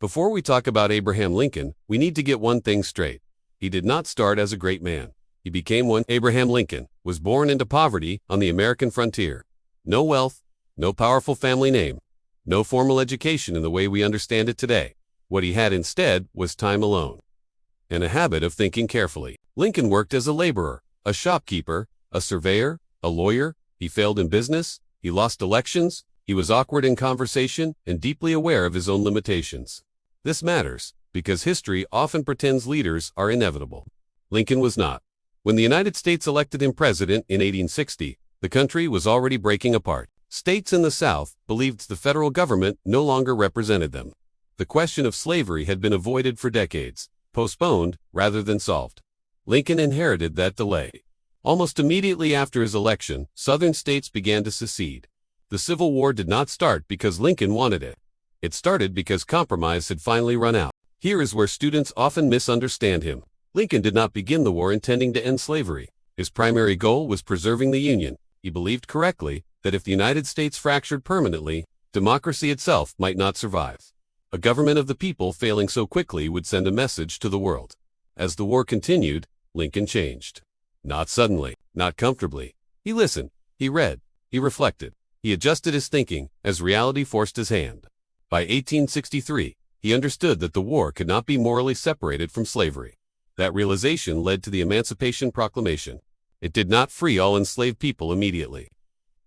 Before we talk about Abraham Lincoln, we need to get one thing straight. He did not start as a great man. He became one. Abraham Lincoln was born into poverty on the American frontier. No wealth, no powerful family name, no formal education in the way we understand it today. What he had instead was time alone and a habit of thinking carefully. Lincoln worked as a laborer, a shopkeeper, a surveyor, a lawyer. He failed in business. He lost elections. He was awkward in conversation and deeply aware of his own limitations. This matters because history often pretends leaders are inevitable. Lincoln was not. When the United States elected him president in 1860, the country was already breaking apart. States in the South believed the federal government no longer represented them. The question of slavery had been avoided for decades, postponed rather than solved. Lincoln inherited that delay. Almost immediately after his election, Southern states began to secede. The Civil War did not start because Lincoln wanted it. It started because compromise had finally run out. Here is where students often misunderstand him. Lincoln did not begin the war intending to end slavery. His primary goal was preserving the Union. He believed correctly that if the United States fractured permanently, democracy itself might not survive. A government of the people failing so quickly would send a message to the world. As the war continued, Lincoln changed. Not suddenly, not comfortably. He listened, he read, he reflected. He adjusted his thinking as reality forced his hand. By 1863, he understood that the war could not be morally separated from slavery. That realization led to the Emancipation Proclamation. It did not free all enslaved people immediately,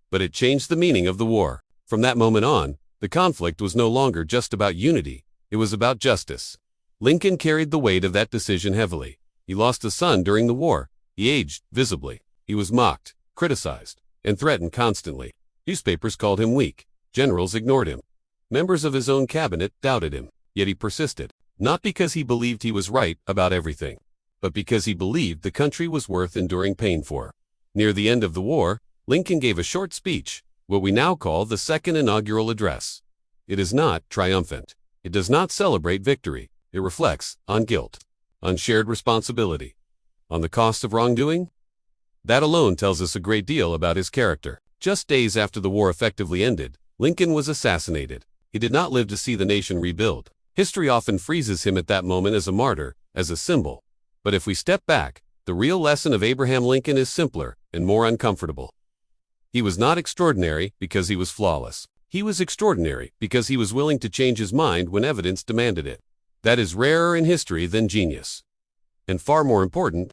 but it changed the meaning of the war. From that moment on, the conflict was no longer just about unity, it was about justice. Lincoln carried the weight of that decision heavily. He lost a son during the war. He aged visibly. He was mocked, criticized, and threatened constantly. Newspapers called him weak. Generals ignored him. Members of his own cabinet doubted him. Yet he persisted, not because he believed he was right about everything, but because he believed the country was worth enduring pain for. Near the end of the war, Lincoln gave a short speech, what we now call the Second Inaugural Address. It is not triumphant. It does not celebrate victory. It reflects on guilt, on shared responsibility, on the cost of wrongdoing. That alone tells us a great deal about his character. Just days after the war effectively ended, Lincoln was assassinated. He did not live to see the nation rebuild. History often freezes him at that moment as a martyr, as a symbol. But if we step back, the real lesson of Abraham Lincoln is simpler and more uncomfortable. He was not extraordinary because he was flawless. He was extraordinary because he was willing to change his mind when evidence demanded it. That is rarer in history than genius. And far more important,